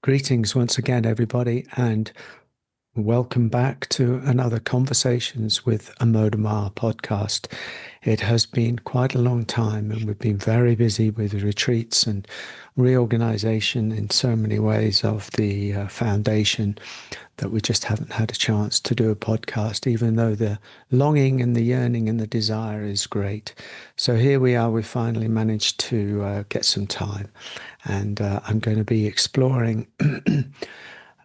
Greetings once again, everybody, and welcome back to another Conversations with Amoda Maa podcast. It has been quite a long time, and we've been very busy with retreats and reorganization in so many ways of the foundation that we just haven't had a chance to do a podcast, even though the longing and the yearning and the desire is great. So here we are, we finally managed to get some time, and I'm going to be exploring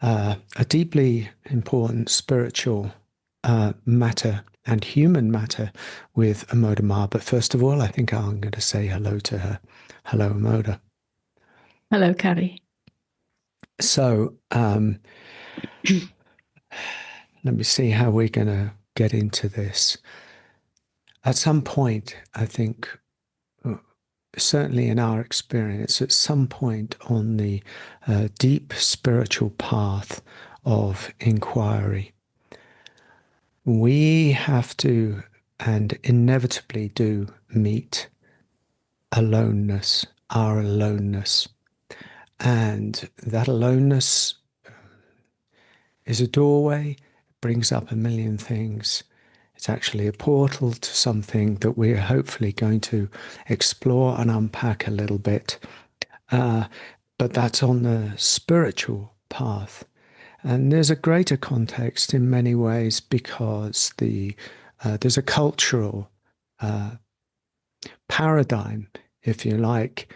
a deeply important spiritual matter and human matter with Amoda Maa. But first of all, I think I'm going to say hello to her. Hello, Amoda. Hello, Kavi. So let me see how we're going to get into this. At some point, I think, certainly in our experience, at some point on the deep spiritual path of inquiry, we have to, and inevitably do, meet aloneness, our aloneness. And that aloneness is a doorway, brings up a million things. It's actually a portal to something that we're hopefully going to explore and unpack a little bit. But that's on the spiritual path. And there's a greater context in many ways because there's a cultural paradigm, if you like,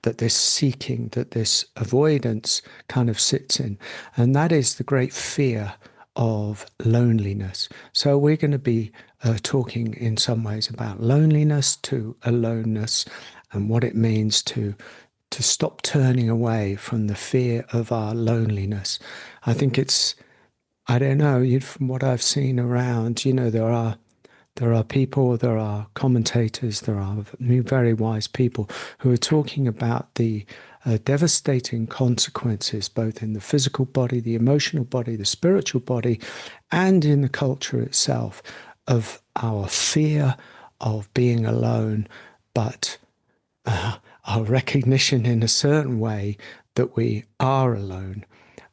that this seeking, that this avoidance kind of sits in. And that is the great fear of loneliness. So we're going to be talking in some ways about loneliness to aloneness and what it means to stop turning away from the fear of our loneliness. I think I don't know, from what I've seen around, there are people, there are commentators, there are very wise people who are talking about the devastating consequences, both in the physical body, the emotional body, the spiritual body, and in the culture itself, of our fear of being alone, but our recognition in a certain way that we are alone.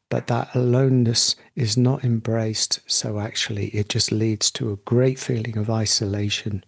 But that aloneness is not embraced, so actually it just leads to a great feeling of isolation,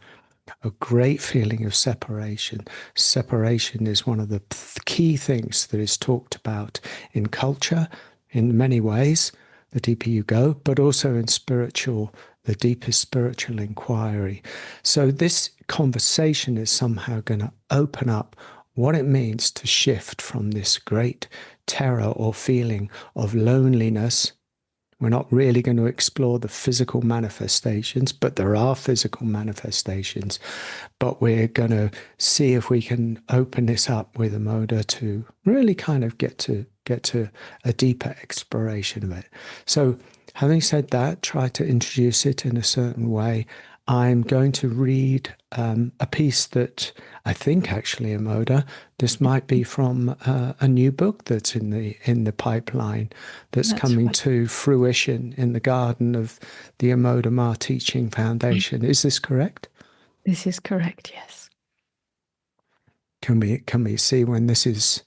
a great feeling of separation. Separation is one of the key things that is talked about in culture in many ways, the deeper you go, but also in the deepest spiritual inquiry. So this conversation is somehow going to open up what it means to shift from this great terror or feeling of loneliness. We're not really going to explore the physical manifestations, but there are physical manifestations. But we're going to see if we can open this up with Amoda to really kind of get to a deeper exploration of it. So having said that, try to introduce it in a certain way. I'm going to read a piece that I think actually, Amoda, this might be from a new book that's in the pipeline that's coming right to fruition in the garden of the Amoda Maa Teaching Foundation. Is this correct? This is correct, yes. Can we see when this is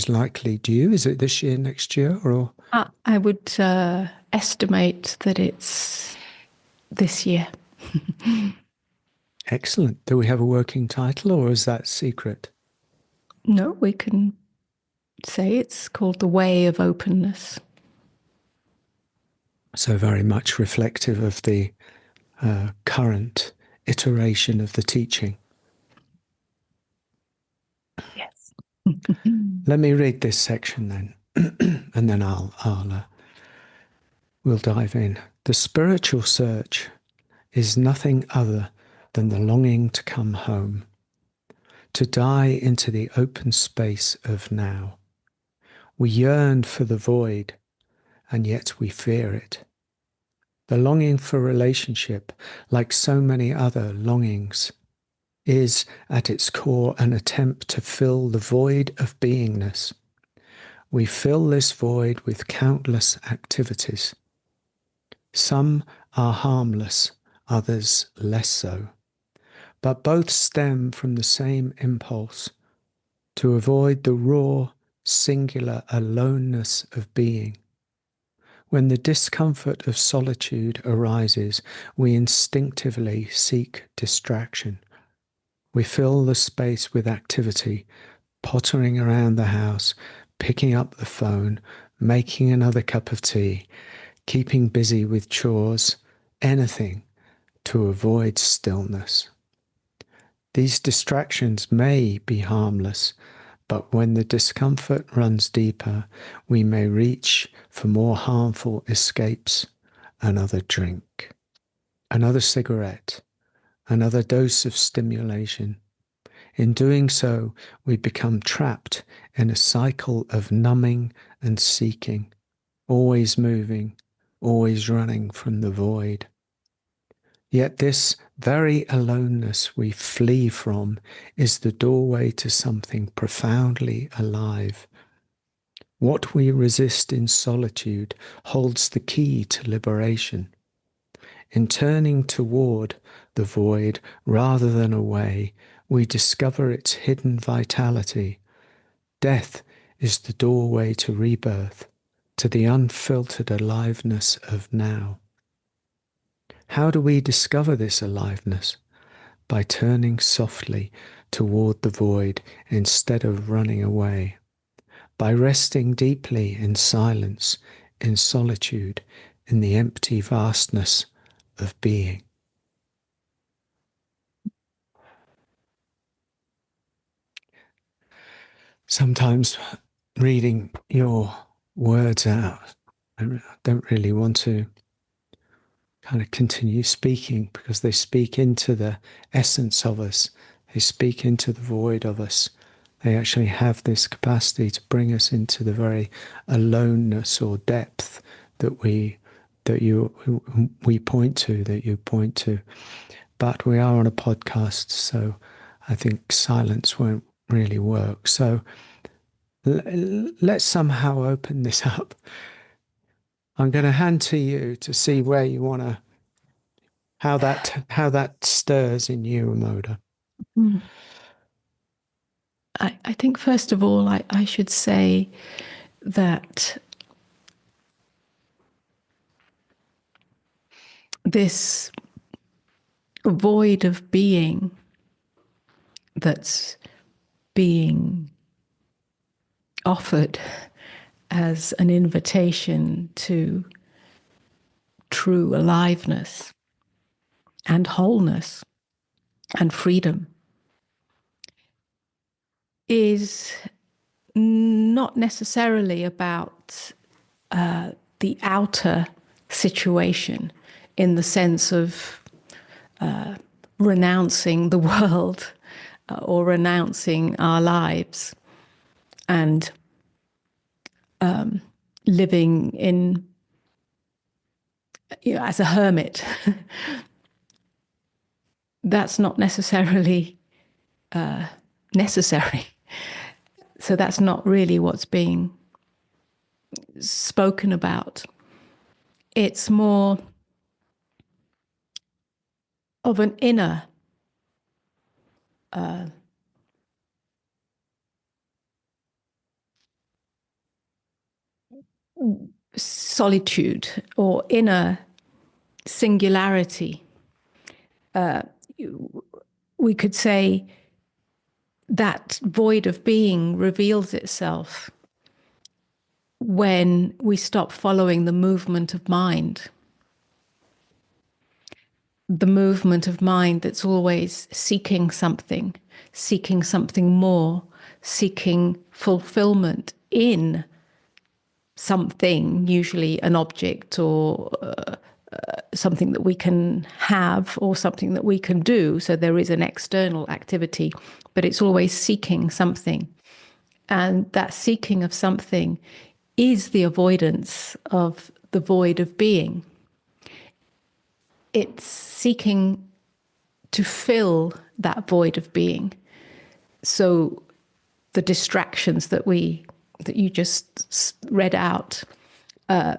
likely due? Is it this year, next year, or? I would estimate that it's this year. Excellent. Do we have a working title, or is that secret? No, we can say it's called The Way of Openness. So very much reflective of the current iteration of the teaching. Yes. Let me read this section then, and then we'll dive in. The spiritual search is nothing other than the longing to come home, to die into the open space of now. We yearn for the void, and yet we fear it. The longing for relationship, like so many other longings, is at its core an attempt to fill the void of beingness. We fill this void with countless activities. Some are harmless, others less so. but both stem from the same impulse to avoid the raw, singular aloneness of being. When the discomfort of solitude arises, we instinctively seek distraction. We fill the space with activity, pottering around the house, picking up the phone, making another cup of tea, keeping busy with chores, anything to avoid stillness. These distractions may be harmless, but when the discomfort runs deeper, we may reach for more harmful escapes: another drink, another cigarette, another dose of stimulation. In doing so, we become trapped in a cycle of numbing and seeking, always moving, always running from the void. Yet this very aloneness we flee from is the doorway to something profoundly alive. What we resist in solitude holds the key to liberation. In turning toward the void rather than away, we discover its hidden vitality. Death is the doorway to rebirth, to the unfiltered aliveness of now. How do we discover this aliveness? By turning softly toward the void instead of running away. By resting deeply in silence, in solitude, in the empty vastness of being. Sometimes reading your words out, I don't really want to kind of continue speaking, because they speak into the essence of us. They speak into the void of us. They actually have this capacity to bring us into the very aloneness or depth that we point to, that you point to. But we are on a podcast, so I think silence won't really work. So let's somehow open this up. I'm going to hand to you to see where you want to, how that stirs in you, Amoda. Mm. I think first of all, I should say that this void of being that's being offered as an invitation to true aliveness and wholeness and freedom is not necessarily about the outer situation, in the sense of renouncing the world or renouncing our lives and living in, as a hermit. That's not necessarily necessary. So that's not really what's being spoken about. It's more of an inner solitude or inner singularity. We could say that void of being reveals itself when we stop following the movement of mind. The movement of mind that's always seeking something more, seeking fulfillment in something, usually an object or something that we can have or something that we can do. So there is an external activity, but it's always seeking something. And that seeking of something is the avoidance of the void of being. It's seeking to fill that void of being. So the distractions that you just read out,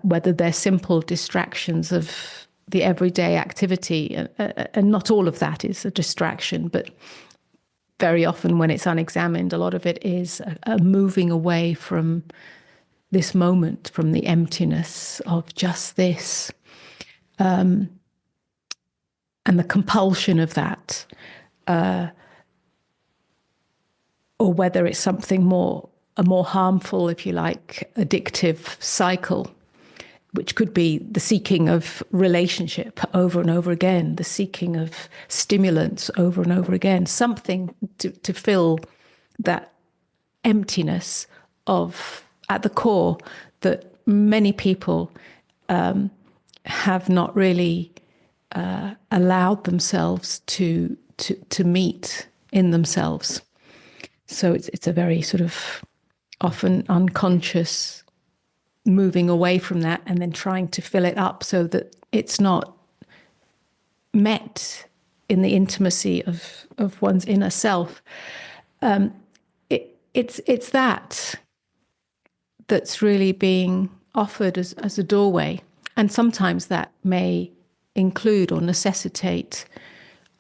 whether they're simple distractions of the everyday activity, and not all of that is a distraction, but very often when it's unexamined, a lot of it is a moving away from this moment, from the emptiness of just this, and the compulsion of that, or whether it's something a more harmful, if you like, addictive cycle, which could be the seeking of relationship over and over again, the seeking of stimulants over and over again, something to fill that emptiness of, at the core, that many people have not really allowed themselves to meet in themselves. So it's a very sort of often unconscious moving away from that and then trying to fill it up so that it's not met in the intimacy of one's inner self. It's that's really being offered as a doorway. And sometimes that may include or necessitate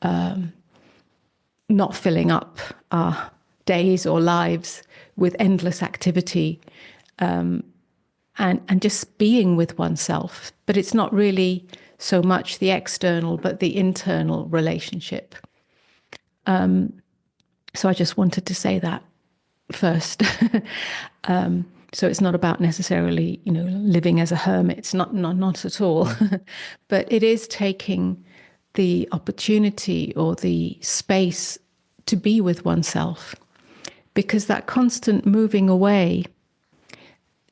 not filling up our days or lives with endless activity, and just being with oneself. But it's not really so much the external, but the internal relationship. So I just wanted to say that first. So it's not about necessarily, living as a hermit. It's not at all. But it is taking the opportunity or the space to be with oneself, because that constant moving away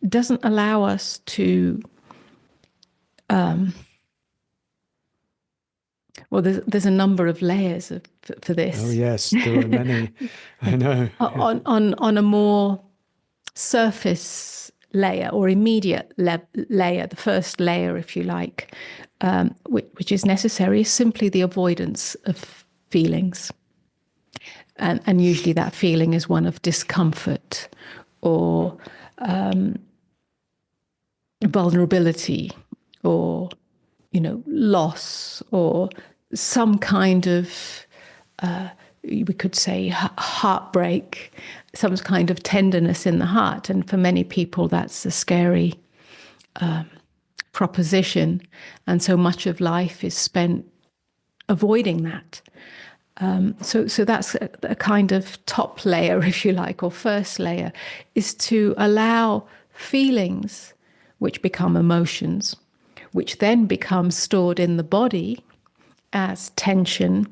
doesn't allow us to. Well, there's a number of layers for this. Oh yes, there are many. I know. On a more surface layer or immediate layer, the first layer, if you like, which is necessary, is simply the avoidance of feelings. And usually that feeling is one of discomfort or vulnerability or, loss or some kind of, we could say, heartbreak, some kind of tenderness in the heart. And for many people, that's a scary proposition. And so much of life is spent avoiding that. So that's a kind of top layer, if you like, or first layer, is to allow feelings which become emotions, which then become stored in the body as tension,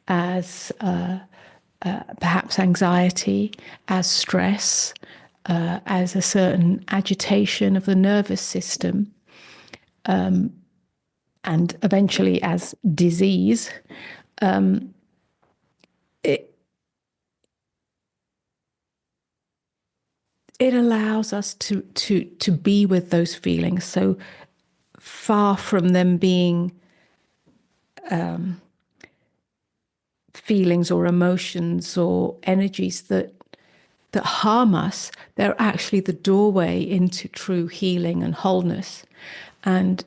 as perhaps anxiety, as stress, as a certain agitation of the nervous system, and eventually as disease. It allows us to be with those feelings, so far from them being feelings or emotions or energies that harm us. They're actually the doorway into true healing and wholeness. And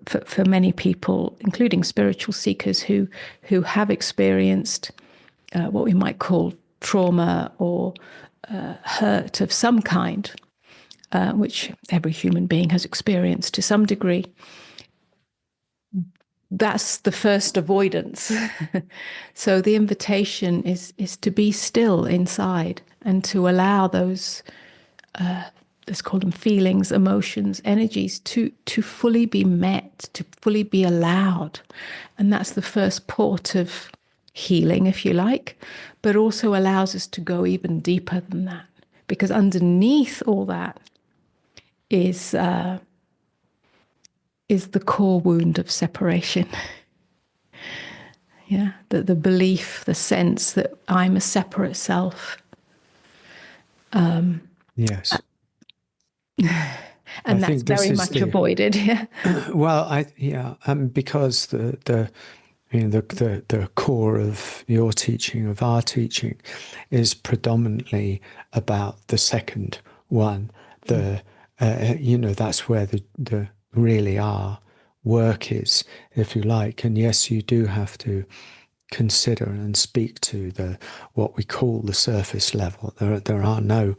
for many people, including spiritual seekers who have experienced what we might call trauma or hurt of some kind, which every human being has experienced to some degree, that's the first avoidance. So the invitation is to be still inside and to allow those, let's call them feelings, emotions, energies, to fully be met, to fully be allowed. And that's the first port of healing, if you like, but also allows us to go even deeper than that. Because underneath all that is the core wound of separation. Yeah, the belief, the sense that I'm a separate self. Yes. And that's very much avoided. Yeah. Well, because the core of your teaching, of our teaching, is predominantly about the second one. That's where the really are work is, if you like. And yes, you do have to consider and speak to the what we call the surface level. There are no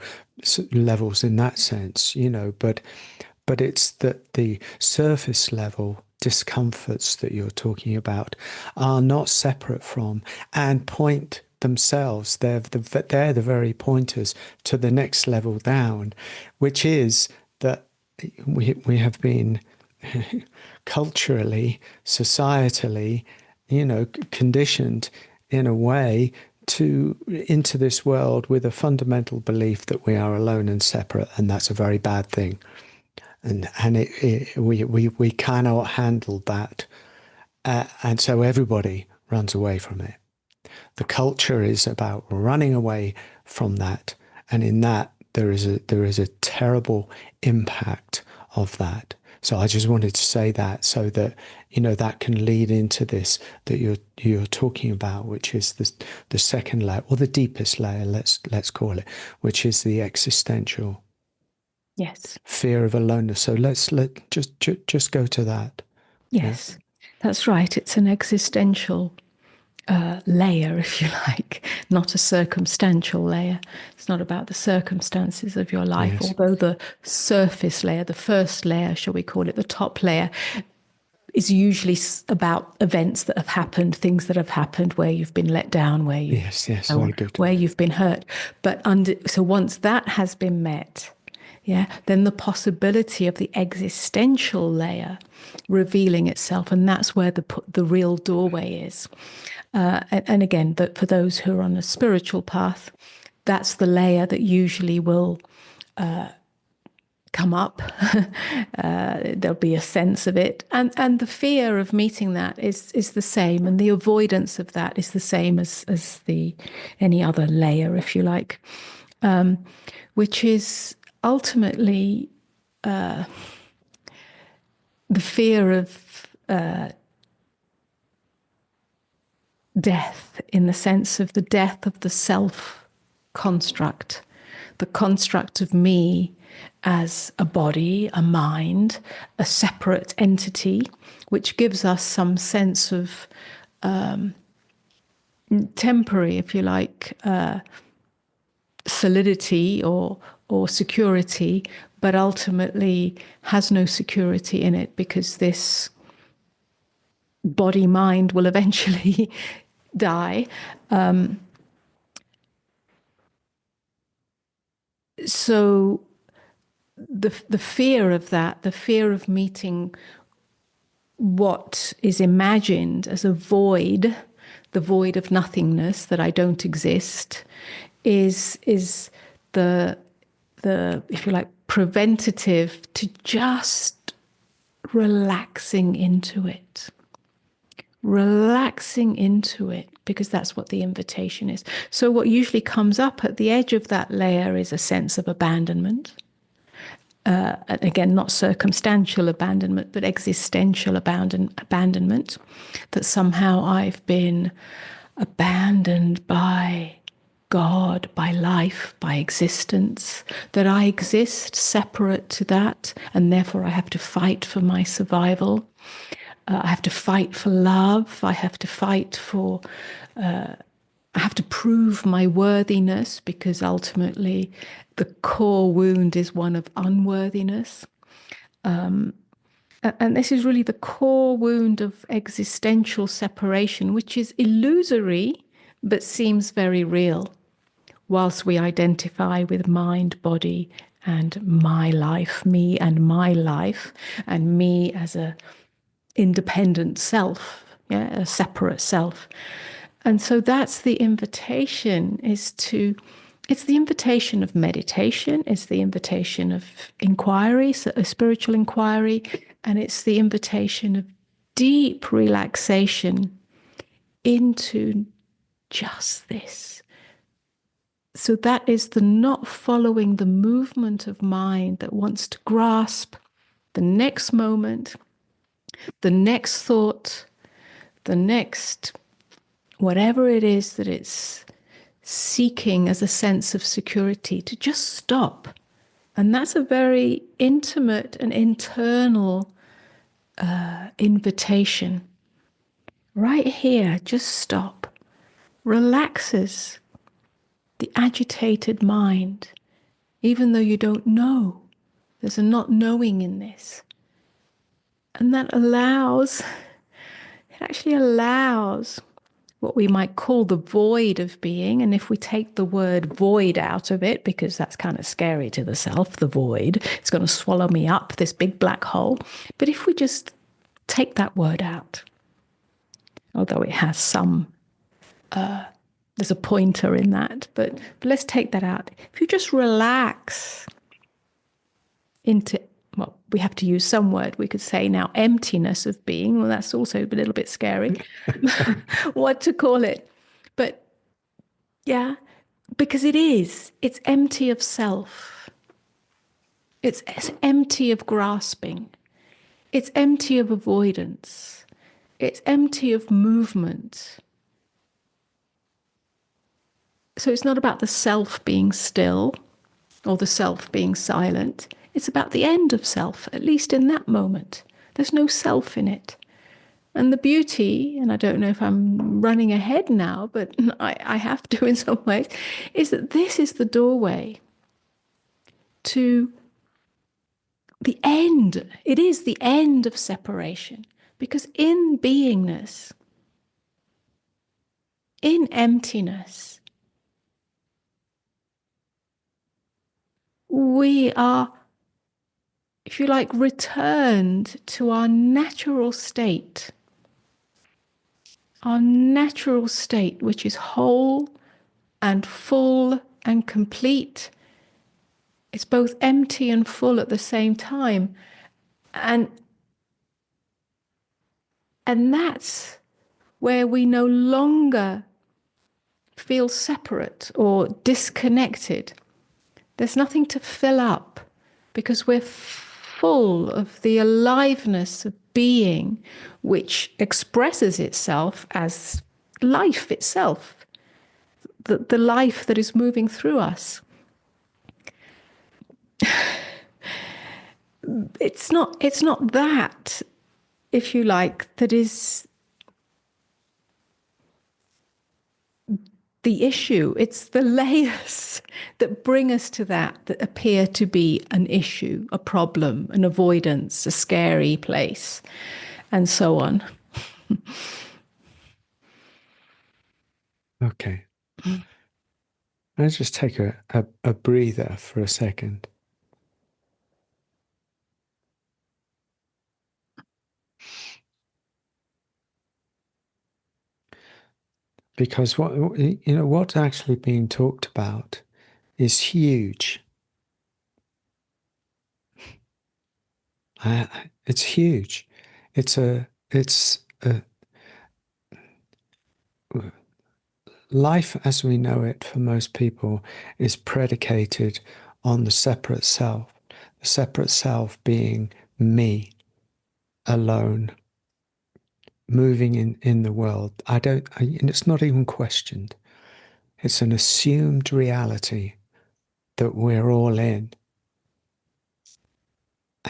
levels in that sense, but it's that the surface level discomforts that you're talking about are not separate from and point themselves. They're the very pointers to the next level down, which is that we have been culturally, societally, conditioned in a way into this world with a fundamental belief that we are alone and separate, and that's a very bad thing. And we cannot handle that, and so everybody runs away from it. The culture is about running away from that, and in that there is a terrible impact of that. So I just wanted to say that, so that that can lead into this that you're talking about, which is the second layer, or the deepest layer, let's call it, which is the existential. Yes. Fear of aloneness. So let's just go to that. Yes, that's right. It's an existential layer, if you like, not a circumstantial layer. It's not about the circumstances of your life, Yes. although the surface layer, the first layer, shall we call it, the top layer, is usually about events that have happened, things that have happened where you've been let down, where you, Yes, very good. where you've been hurt. But so once that has been met, then the possibility of the existential layer revealing itself, and that's where the real doorway is. And again, for those who are on a spiritual path, that's the layer that usually will come up. There'll be a sense of it, and the fear of meeting that is the same, and the avoidance of that is the same as any other layer, if you like, which is ultimately the fear of death, in the sense of the death of the self construct, the construct of me as a body, a mind, a separate entity, which gives us some sense of temporary, if you like, solidity or security, but ultimately has no security in it, because this body mind will eventually die. So the fear of that, the fear of meeting what is imagined as a void, the void of nothingness, that I don't exist, is the if you like, preventative to just relaxing into it. Relaxing into it, because that's what the invitation is. So what usually comes up at the edge of that layer is a sense of abandonment. And again, not circumstantial abandonment, but existential abandonment, that somehow I've been abandoned by God, by life, by existence, that I exist separate to that, and therefore I have to fight for my survival. I have to fight for love. I have to fight for, I have to prove my worthiness, because ultimately the core wound is one of unworthiness. And this is really the core wound of existential separation, which is illusory, but seems very real, whilst we identify with mind, body, and my life, me and my life, and me as a independent self, a separate self. And so that's the invitation, it's the invitation of meditation, it's the invitation of inquiry, so a spiritual inquiry, and it's the invitation of deep relaxation into just this. So that is the not following the movement of mind that wants to grasp the next moment, the next thought, the next whatever it is that it's seeking as a sense of security, to just stop. And that's a very intimate and internal invitation right here, just stop, relaxes the agitated mind, even though you don't know. There's a not knowing in this. And that allows, it actually allows what we might call the void of being. And if we take the word void out of it, because that's kind of scary to the self, the void, it's going to swallow me up, this big black hole. But if we just take that word out, although it has some, there's a pointer in that, but let's take that out. If you just relax into, well, we have to use some word. We could say now emptiness of being. Well, that's also a little bit scary. What to call it? But yeah, because it's empty of self. It's empty of grasping. It's empty of avoidance. It's empty of movement. So it's not about the self being still or the self being silent. It's about the end of self, at least in that moment. There's no self in it. And the beauty, and I don't know if I'm running ahead now, but I have to in some ways, is that this is the doorway to the end. It is the end of separation. Because in beingness, in emptiness, we are, if you like, returned to our natural state, which is whole and full and complete. It's both empty and full at the same time. And that's where we no longer feel separate or disconnected. There's nothing to fill up because we're full of the aliveness of being, which expresses itself as life itself, the life that is moving through us. It's not that, if you like, that is the issue. It's the layers that bring us to that appear to be an issue, a problem, an avoidance, a scary place, and so on. Okay. Let's just take a breather for a second. Because what's actually being talked about is huge. It's huge. It's a life as we know it for most people is predicated on the separate self. The separate self being me alone, moving in the world. And it's not even questioned. It's an assumed reality that we're all in.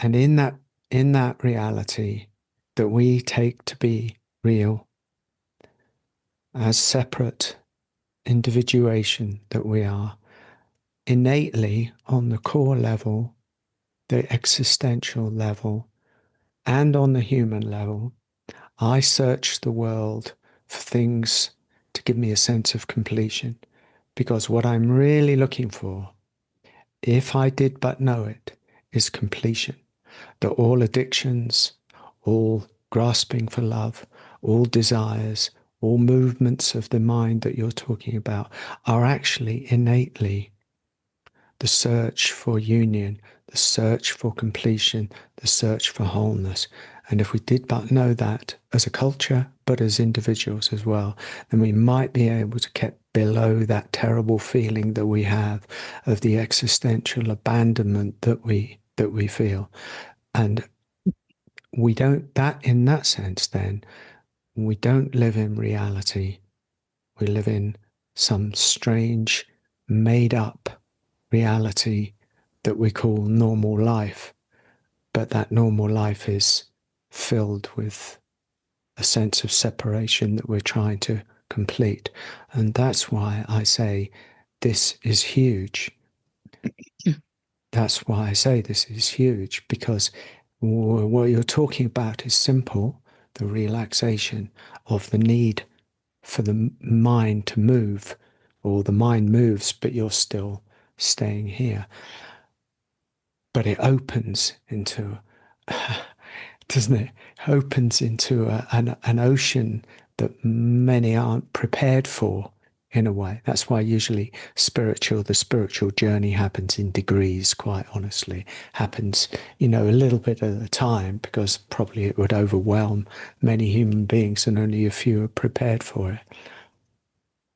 And in that reality that we take to be real, as separate individuation that we are, innately on the core level, the existential level, and on the human level, I search the world for things to give me a sense of completion. Because what I'm really looking for, if I did but know it, is completion. That all addictions, all grasping for love, all desires, all movements of the mind that you're talking about are actually innately the search for union, the search for completion, the search for wholeness. And if we did but know that as a culture, but as individuals as well, then we might be able to get below that terrible feeling that we have of the existential abandonment that we feel. And we don't, that in that sense, then we don't live in reality. We live in some strange, made up reality that we call normal life. But that normal life is filled with a sense of separation that we're trying to complete. And that's why I say this is huge. That's why I say this is huge, because what you're talking about is simple, the relaxation of the need for the mind to move, or the mind moves, but you're still staying here. But it opens into, doesn't it? Opens into an ocean that many aren't prepared for, in a way. That's why usually the spiritual journey happens in degrees, quite honestly. Happens, a little bit at a time, because probably it would overwhelm many human beings and only a few are prepared for it.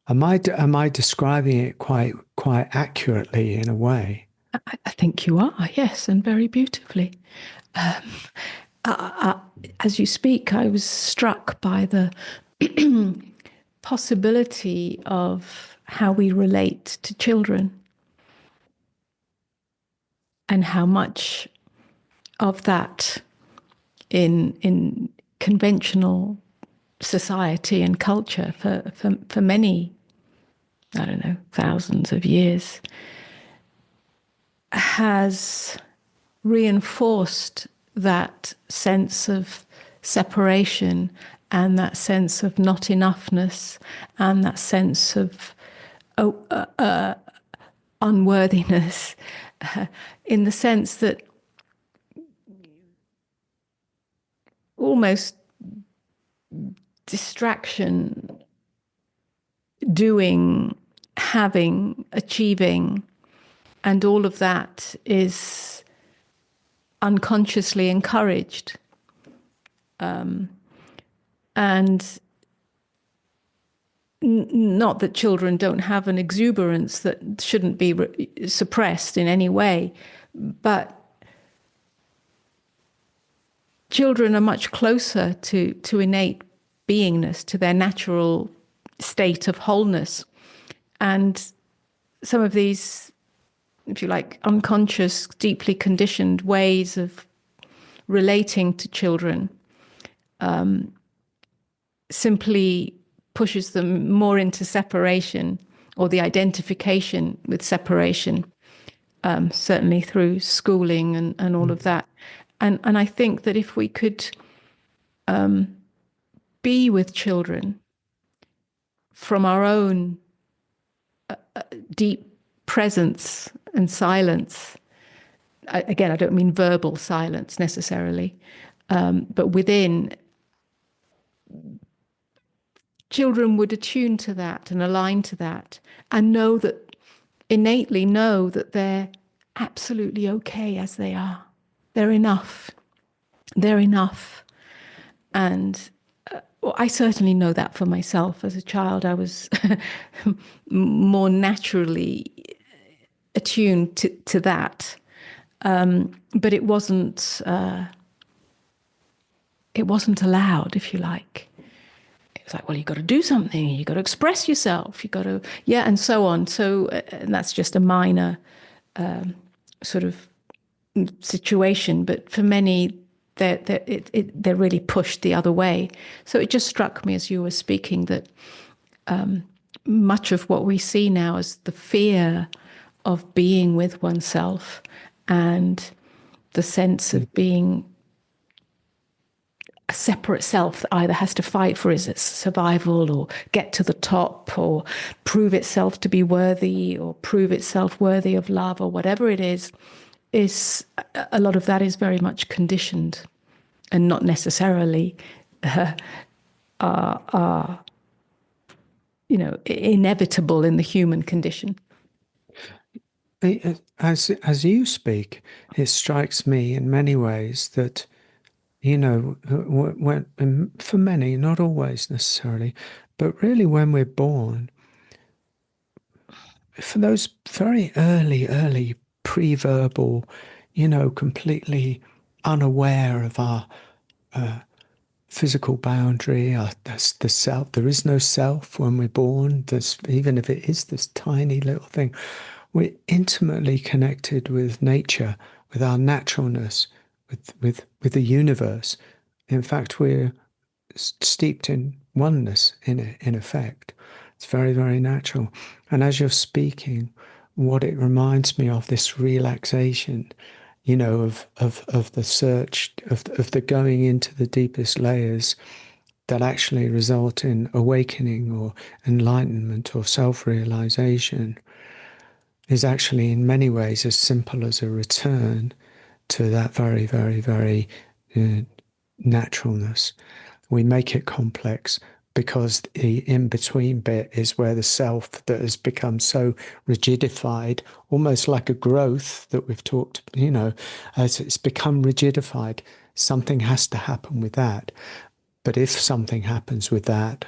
Am I describing it quite accurately in a way? I think you are, yes, and very beautifully. Um, as you speak, I was struck by the possibility of how we relate to children and how much of that in conventional society and culture for many, I don't know, thousands of years has reinforced that sense of separation and that sense of not enoughness and that sense of unworthiness, in the sense that almost distraction, doing, having, achieving, and all of that is unconsciously encouraged. And not that children don't have an exuberance that shouldn't be suppressed in any way, but children are much closer to innate beingness, to their natural state of wholeness. And some of these, if you like, unconscious, deeply conditioned ways of relating to children simply pushes them more into separation, or the identification with separation, certainly through schooling and all of that. And I think that if we could be with children from our own deep presence and silence, again, I don't mean verbal silence necessarily, but within, children would attune to that and align to that and innately know that they're absolutely okay as they are. They're enough. They're enough. And well, I certainly know that for myself. As a child, I was more naturally attuned to that. But it wasn't allowed, if you like. It was like, well, you've got to do something, you've got to express yourself, you've got to, yeah, and so on. So and that's just a minor sort of situation. But for many, they're really pushed the other way. So it just struck me as you were speaking that much of what we see now as the fear of being with oneself and the sense of being a separate self that either has to fight for its survival or get to the top or prove itself to be worthy or prove itself worthy of love or whatever it is a lot of that is very much conditioned and not necessarily inevitable in the human condition. As you speak, it strikes me in many ways that, for many, not always necessarily, but really when we're born, for those very early pre-verbal, completely unaware of our physical boundary, that's the self. There is no self when we're born. Even if it is this tiny little thing, we're intimately connected with nature, with our naturalness, with the universe. In fact, we're steeped in oneness in effect. It's very, very natural. And as you're speaking, what it reminds me of this relaxation, of the search, of the going into the deepest layers that actually result in awakening or enlightenment or self-realization is actually in many ways as simple as a return to that very, very, very uh, naturalness. We make it complex because the in-between bit is where the self that has become so rigidified, almost like a growth that we've talked, as it's become rigidified, something has to happen with that. But if something happens with that,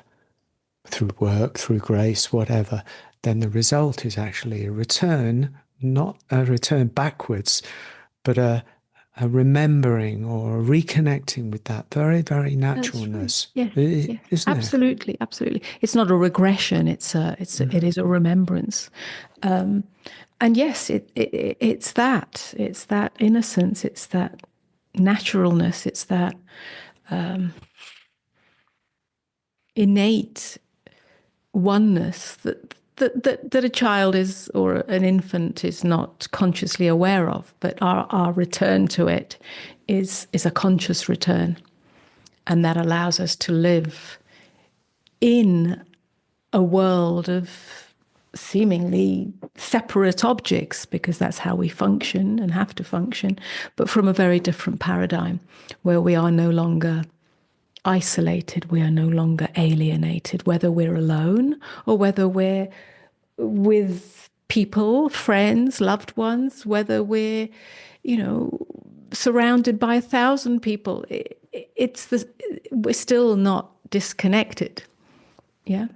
through work, through grace, whatever, then the result is actually a return, not a return backwards, but a remembering or a reconnecting with that very, very That's right. naturalness, Yes, yes, isn't it? absolutely, absolutely. It's not a regression. It is a remembrance. And yes, it's that innocence. It's that naturalness. It's that innate oneness that a child is or an infant is not consciously aware of, but our return to it is a conscious return, and that allows us to live in a world of seemingly separate objects, because that's how we function and have to function, but from a very different paradigm where we are no longer isolated, we are no longer alienated, whether we're alone or whether we're with people, friends, loved ones, whether we're, surrounded by 1,000 people. We're still not disconnected. Yeah.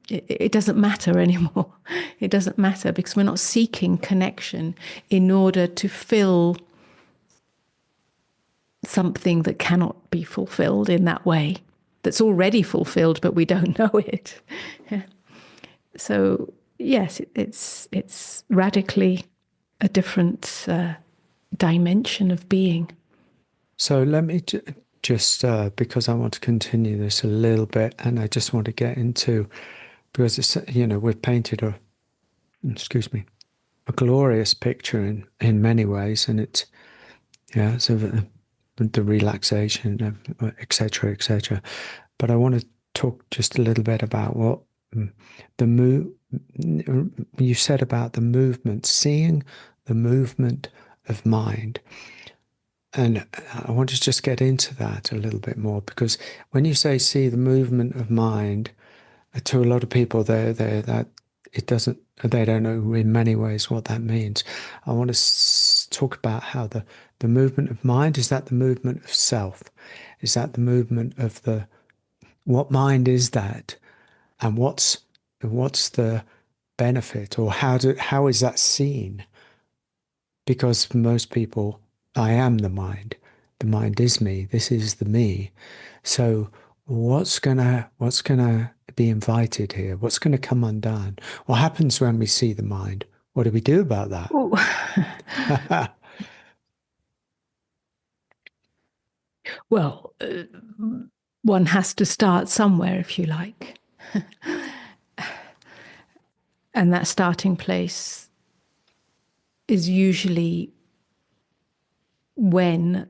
It doesn't matter anymore. It doesn't matter because we're not seeking connection in order to fill something that cannot be fulfilled in that way, that's already fulfilled, but we don't know it. Yeah. So yes, it's radically a different dimension of being. So let me just, because I want to continue this a little bit, and I just want to get into, because it's, we've painted excuse me, a glorious picture in many ways, and it's, yeah, so the relaxation, etc., etc. But I want to talk just a little bit about what the move you said about the movement, seeing the movement of mind. And I want to just get into that a little bit more, because when you say see the movement of mind, to a lot of people, that it doesn't, they don't know in many ways what that means. I want to talk about how the movement of mind, is that the movement of self? Is that the movement of what mind is that? And what's the benefit, or how is that seen? Because for most people, I am the mind. The mind is me. This is the me. So what's gonna be invited here? What's gonna come undone? What happens when we see the mind? What do we do about that? Well, one has to start somewhere, if you like. And that starting place is usually when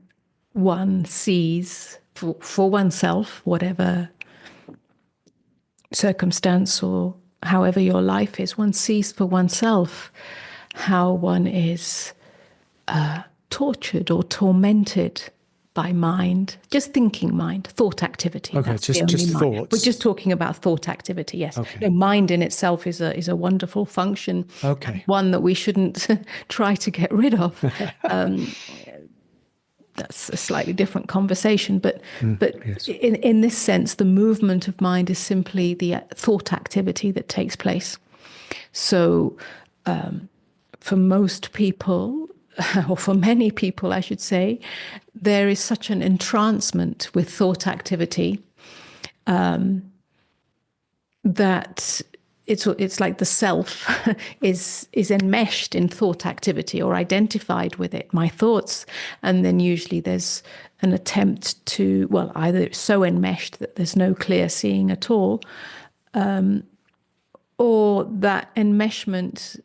one sees for oneself, whatever circumstance or however your life is, one sees for oneself how one is tortured or tormented by mind, just thinking mind, thought activity. Okay, That's the just only mind. thoughts. We're just talking about thought activity. Yes, Okay. mind in itself is a wonderful function, Okay. one that we shouldn't try to get rid of. That's a slightly different conversation, but Yes. in this sense, the movement of mind is simply the thought activity that takes place. So, for most people, or for many people, I should say, there is such an entrancement with thought activity that it's like the self is enmeshed in thought activity or identified with it, my thoughts, and then usually there's an attempt to, well, either it's so enmeshed that there's no clear seeing at all, or that enmeshment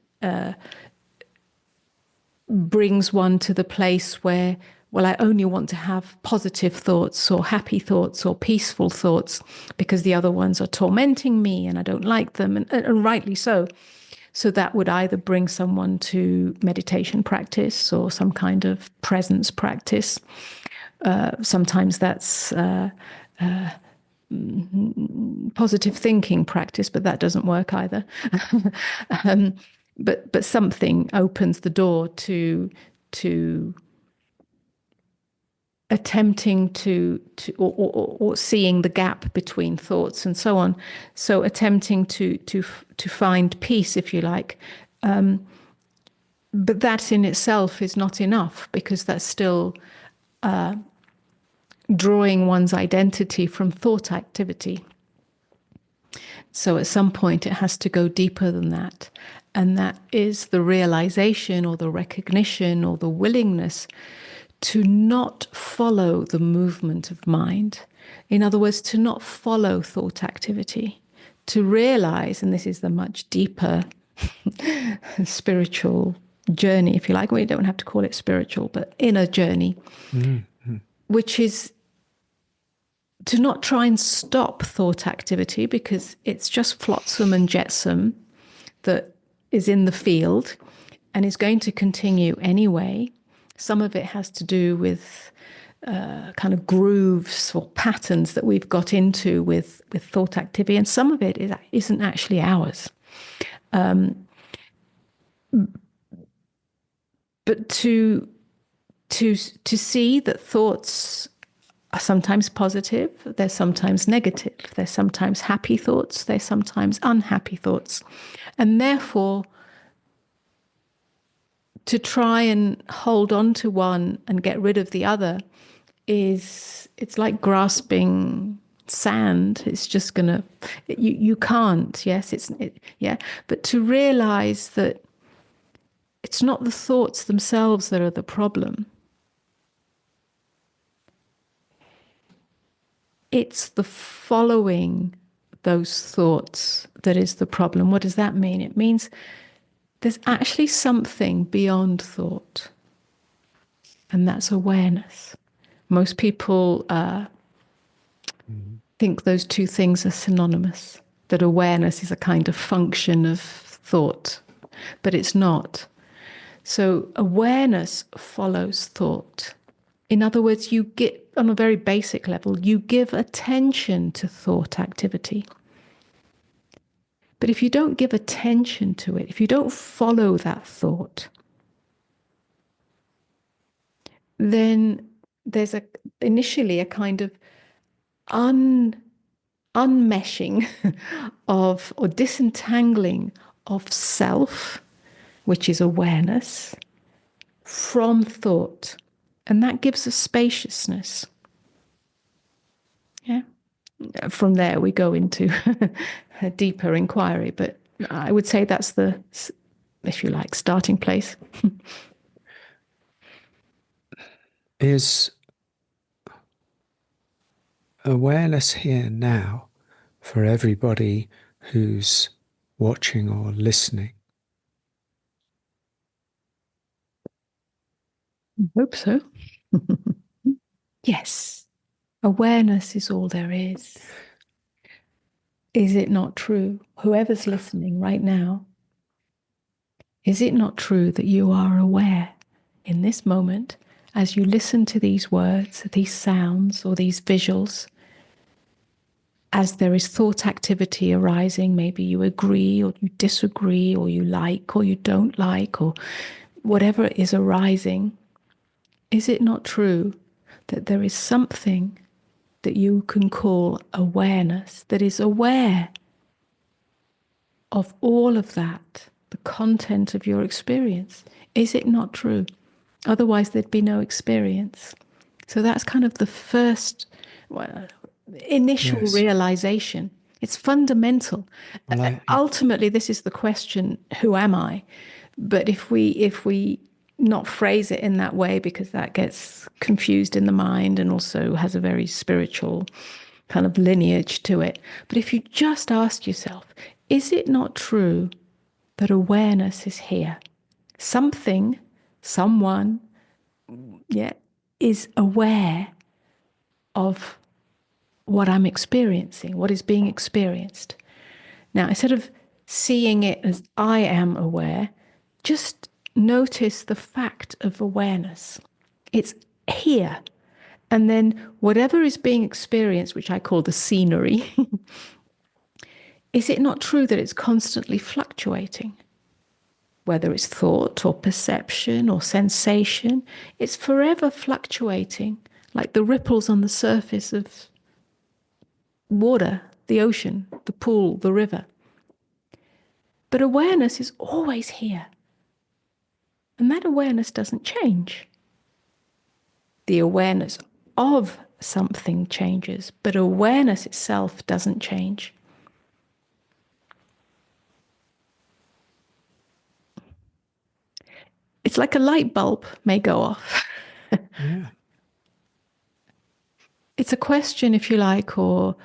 brings one to the place where, well, I only want to have positive thoughts or happy thoughts or peaceful thoughts because the other ones are tormenting me and I don't like them, and rightly so. So that would either bring someone to meditation practice or some kind of presence practice. Sometimes that's positive thinking practice, but that doesn't work either. But something opens the door to attempting to or seeing the gap between thoughts and so on. So attempting to find peace, if you like. But that in itself is not enough, because that's still drawing one's identity from thought activity. So at some point it has to go deeper than that. And that is the realization or the recognition or the willingness to not follow the movement of mind. In other words, to not follow thought activity. To realize, and this is the much deeper spiritual journey, if you like. Well, you don't have to call it spiritual, but inner journey, which is to not try and stop thought activity, because it's just flotsam and jetsam that is in the field and is going to continue anyway. Some of it has to do with kind of grooves or patterns that we've got into with thought activity, and some of it isn't actually ours. But to see that thoughts are sometimes positive, they're sometimes negative, they're sometimes happy thoughts, they're sometimes unhappy thoughts. And therefore, to try and hold on to one and get rid of the other it's like grasping sand. It's just gonna, you can't, yes, but to realize that it's not the thoughts themselves that are the problem. It's the following those thoughts that is the problem. What does that mean? It means there's actually something beyond thought, and that's awareness. Most people think those two things are synonymous, that awareness is a kind of function of thought, but it's not. So awareness follows thought. In other words, you get, on a very basic level, you give attention to thought activity. But if you don't give attention to it, if you don't follow that thought, then there's initially a kind of unmeshing of, or disentangling of self, which is awareness, from thought. And that gives a spaciousness. Yeah. From there, we go into a deeper inquiry, but I would say that's the, if you like, starting place. Is awareness here now for everybody who's watching or listening? I hope so. Yes. Awareness is all there is. Is it not true? Whoever's listening right now, is it not true that you are aware in this moment as you listen to these words, these sounds, or these visuals, as there is thought activity arising? Maybe you agree or you disagree, or you like or you don't like, or whatever is arising. Is it not true that there is something that you can call awareness, that is aware of all of that, the content of your experience? Is it not true? Otherwise, there'd be no experience. So that's kind of the first initial realization. It's fundamental. Well, Ultimately, this is the question, who am I? But if we not phrase it in that way, because that gets confused in the mind and also has a very spiritual kind of lineage to it. But if you just ask yourself, is it not true that awareness is here? Something, someone, yeah, is aware of what I'm experiencing, what is being experienced. Now, instead of seeing it as I am aware, just notice the fact of awareness. It's here. And then whatever is being experienced, which I call the scenery, is it not true that it's constantly fluctuating? Whether it's thought or perception or sensation, it's forever fluctuating, like the ripples on the surface of water, the ocean, the pool, the river. But awareness is always here. And that awareness doesn't change. The awareness of something changes, but awareness itself doesn't change. It's like a light bulb may go off. yeah. It's a question, if you like, or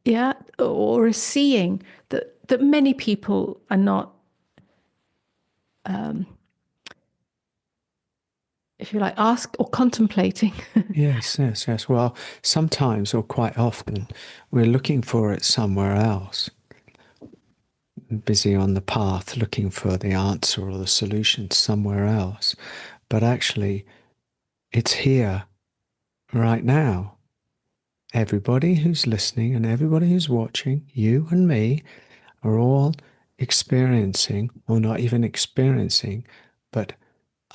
yeah, or a seeing that many people are not, if you like, ask or contemplating. Yes, yes, yes. Well, sometimes or quite often we're looking for it somewhere else, busy on the path looking for the answer or the solution somewhere else. But actually, it's here right now. Everybody who's listening and everybody who's watching, you and me, are all experiencing, or not even experiencing, but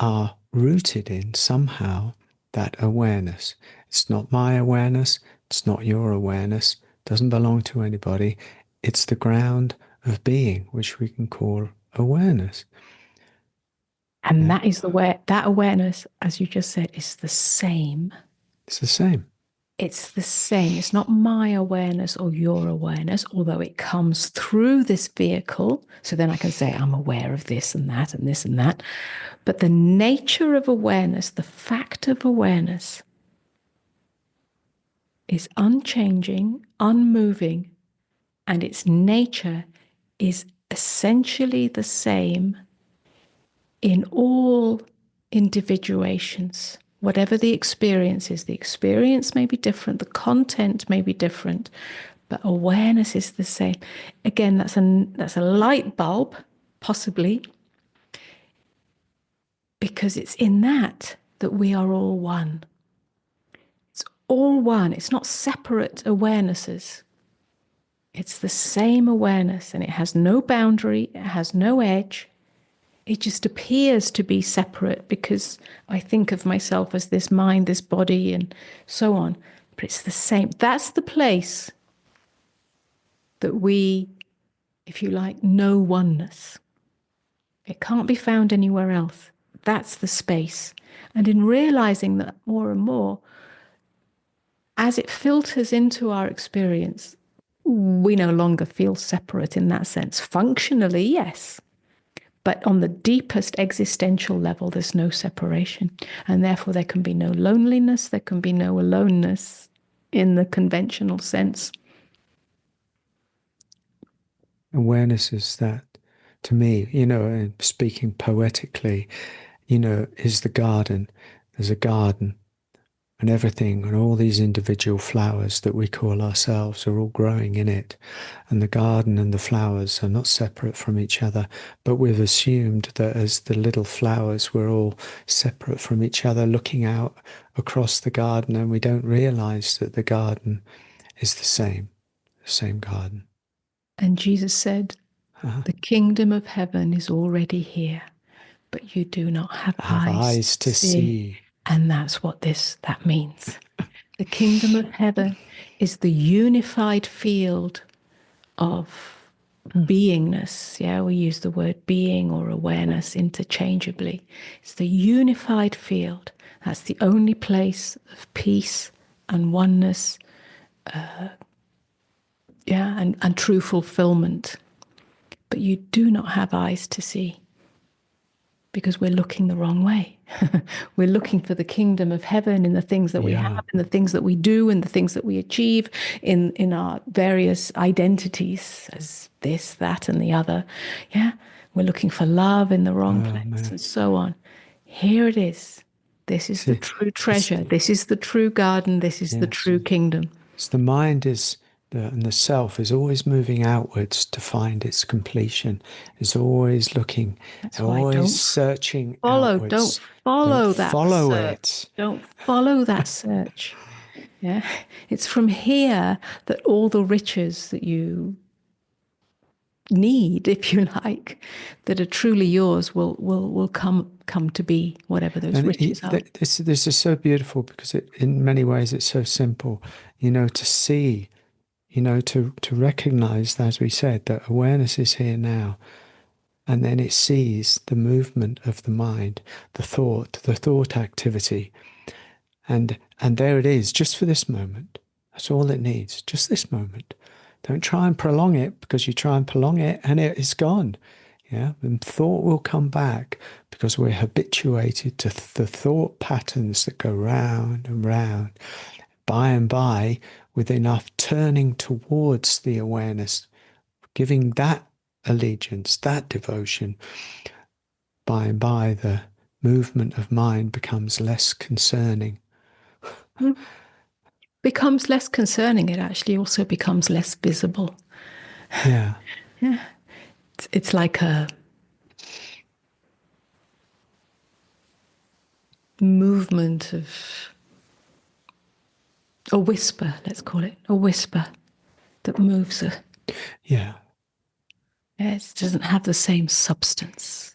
are rooted in somehow that awareness. It's not my awareness, it's not your awareness, it doesn't belong to anybody. It's the ground of being, which we can call awareness. And Yeah, that is that awareness, as you just said, is the same. it's the same. It's the same. It's not my awareness or your awareness, although it comes through this vehicle. So then I can say, I'm aware of this and that and this and that. But the nature of awareness, the fact of awareness, is unchanging, unmoving, and its nature is essentially the same in all individuations. Whatever the experience is, the experience may be different, the content may be different, but awareness is the same. Again, that's a light bulb, possibly, because it's in that we are all one. It's all one. It's not separate awarenesses. It's the same awareness, and it has no boundary, it has no edge. It just appears to be separate because I think of myself as this mind, this body, and so on. But it's the same. That's the place that we, if you like, know oneness. It can't be found anywhere else. That's the space. And in realizing that more and more, as it filters into our experience, we no longer feel separate in that sense. Functionally, yes. But on the deepest existential level, there's no separation. And therefore, there can be no loneliness, there can be no aloneness in the conventional sense. Awareness is that, to me, speaking poetically, is the garden. There's a garden, and everything and all these individual flowers that we call ourselves are all growing in it. And the garden and the flowers are not separate from each other, but we've assumed that as the little flowers, we're all separate from each other, looking out across the garden, and we don't realize that the garden is the same garden. And Jesus said, the kingdom of heaven is already here, but you do not have Eyes eyes to to see. see. And that's what that means. The kingdom of heaven is the unified field of beingness. Yeah, we use the word being or awareness interchangeably. It's the unified field. That's the only place of peace and oneness, yeah, and true fulfillment. But you do not have eyes to see because we're looking the wrong way. We're looking for the kingdom of heaven in the things that we have, Yeah. in the things that we do, in the things that we achieve, in our various identities as this, that, and the other. Yeah, we're looking for love in the wrong Oh place, man. and so on. Here it is. This is the See, true it's, treasure. This is the true garden. This is the yes. true kingdom. So the mind and the self is always moving outwards to find its completion. Is always looking, That's why always searching don't outwards. Don't follow that follow search. it. Don't follow that search. Yeah. It's from here that all the riches that you need, if you like, that are truly yours will come to be, whatever those And riches are. this is so beautiful because in many ways it's so simple, to see, to recognize, as we said, that awareness is here now. And then it sees the movement of the mind, the thought activity. And there it is, just for this moment. That's all it needs, just this moment. Don't try and prolong it, because you try and prolong it and it is gone. Yeah, and thought will come back because we're habituated to the thought patterns that go round and round. By and by, with enough turning towards the awareness, giving that allegiance, that devotion, by and by the movement of mind becomes less concerning. Becomes less concerning. It actually also becomes less visible. Yeah. Yeah. It's like a movement of a whisper, let's call it a whisper that moves. Yeah. It doesn't have the same substance.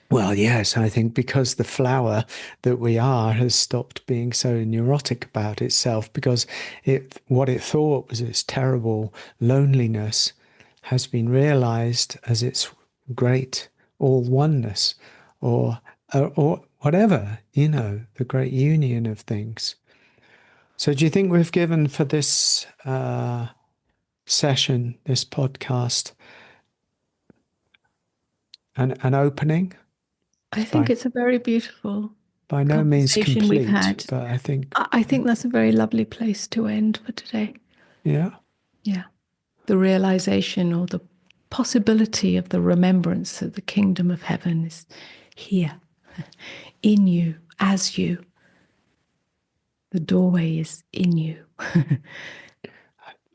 Well, yes, I think because the flower that we are has stopped being so neurotic about itself, because what it thought was its terrible loneliness has been realized as its great all oneness, or whatever, the great union of things. So do you think we've given for this session, this podcast, an opening? I By think it's a very beautiful by no means conversation we've complete, had. but I think, I think that's a very lovely place to end for today. yeah, Yeah. The realization or the possibility of the remembrance that the kingdom of heaven is here, in you, as you. The doorway is in you.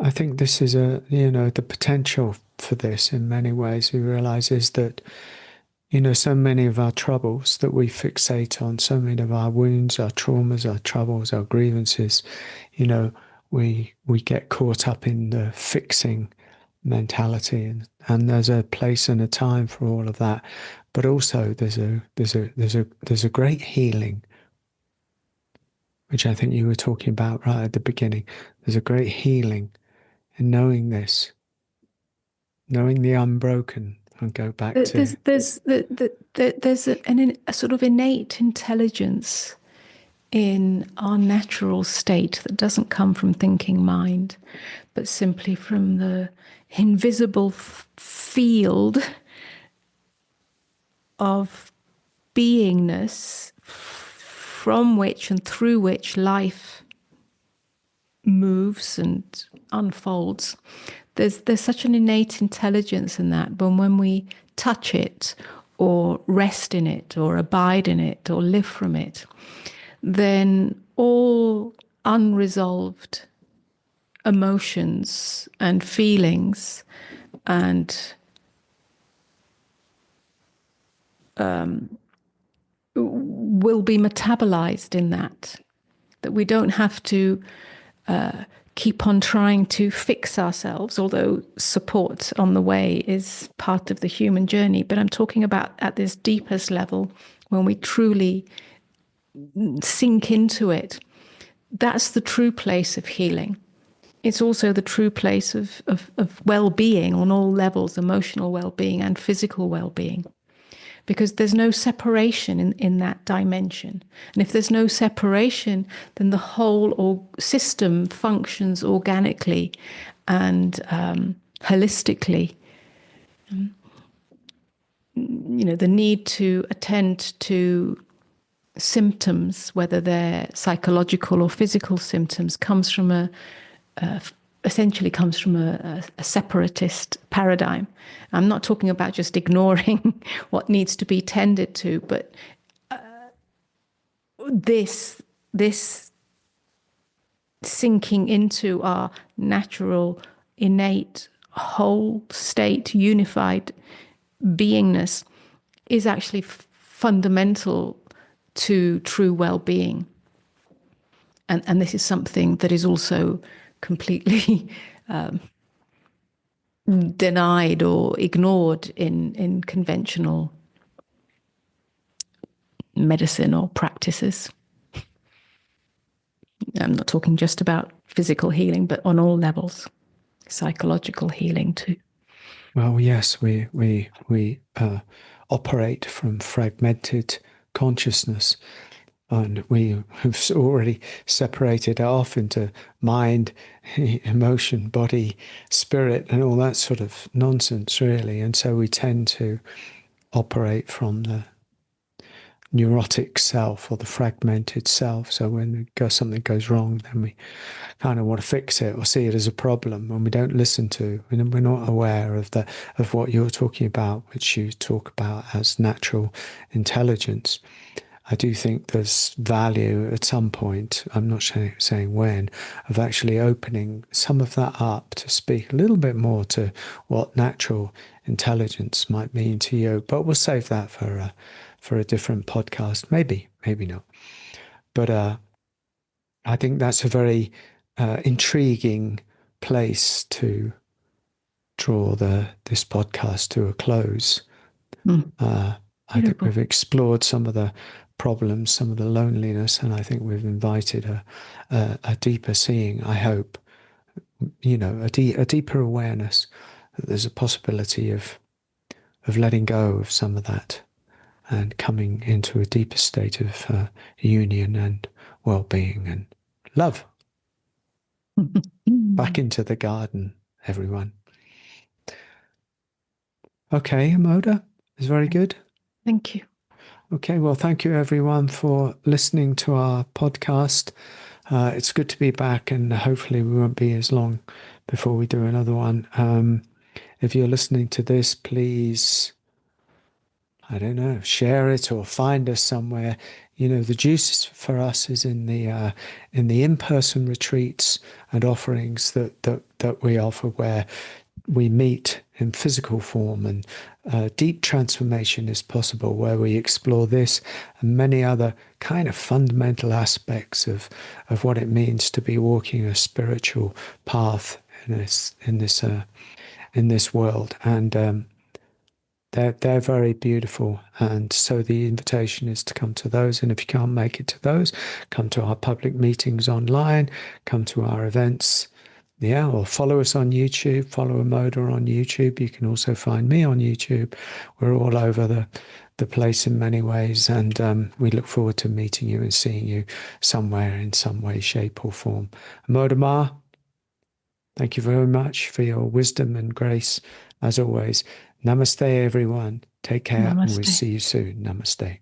I think this is the potential for this in many ways we realize is that, so many of our troubles that we fixate on, so many of our wounds, our traumas, our troubles, our grievances, we get caught up in the fixing mentality, and there's a place and a time for all of that. But also there's a great healing, which I think you were talking about right at the beginning. There's a great healing in knowing this, knowing the unbroken, and go back to, There's a sort of innate intelligence in our natural state that doesn't come from thinking mind, but simply from the invisible field of beingness from which and through which life moves and unfolds. There's such an innate intelligence in that, but when we touch it or rest in it or abide in it or live from it, then all unresolved emotions and feelings and will be metabolized in that we don't have to keep on trying to fix ourselves, although support on the way is part of the human journey. But I'm talking about at this deepest level, when we truly sink into it. That's the true place of healing. It's also the true place of well-being on all levels, emotional well-being and physical well-being, because there's no separation in that dimension. And if there's no separation, then the whole system functions organically and holistically, the need to attend to symptoms, whether they're psychological or physical symptoms, essentially comes from a separatist paradigm. I'm not talking about just ignoring what needs to be tended to, but this sinking into our natural, innate, whole state, unified beingness is actually fundamental to true well-being. And this is something that is also completely denied or ignored in conventional medicine or practices. I'm not talking just about physical healing, but on all levels, psychological healing too. Well, yes, we operate from fragmented consciousness, and we have already separated off into mind, emotion, body, spirit, and all that sort of nonsense, really. And so we tend to operate from the neurotic self or the fragmented self. So when something goes wrong, then we kind of want to fix it or see it as a problem, and we don't listen to, and we're not aware of what you're talking about, which you talk about as natural intelligence. I do think there's value at some point, I'm not saying when, of actually opening some of that up to speak a little bit more to what natural intelligence might mean to you. But we'll save that for a different podcast. Maybe not. But I think that's a very intriguing place to draw this podcast to a close. I think we've explored some of the problems, some of the loneliness, and I think we've invited a deeper seeing, I hope, a deeper awareness that there's a possibility of letting go of some of that and coming into a deeper state of union and well-being and love. Back into the garden, everyone. Okay, Amoda, it's very good. Thank you. Okay, well, thank you everyone for listening to our podcast. It's good to be back, and hopefully we won't be as long before we do another one. If you're listening to this, please, I don't know, share it or find us somewhere. The juice for us is in the in-person retreats and offerings that we offer, where we meet in physical form, and deep transformation is possible, where we explore this and many other kind of fundamental aspects of what it means to be walking a spiritual path in this world. And they're very beautiful, and so the invitation is to come to those. And if you can't make it to those, come to our public meetings online, come to our events. Yeah, or follow us on YouTube, follow Amoda on YouTube. You can also find me on YouTube. We're all over the place in many ways, and we look forward to meeting you and seeing you somewhere in some way, shape or form. Amoda Maa, thank you very much for your wisdom and grace, as always. Namaste, everyone. Take care, Namaste. and we'll see you soon. Namaste.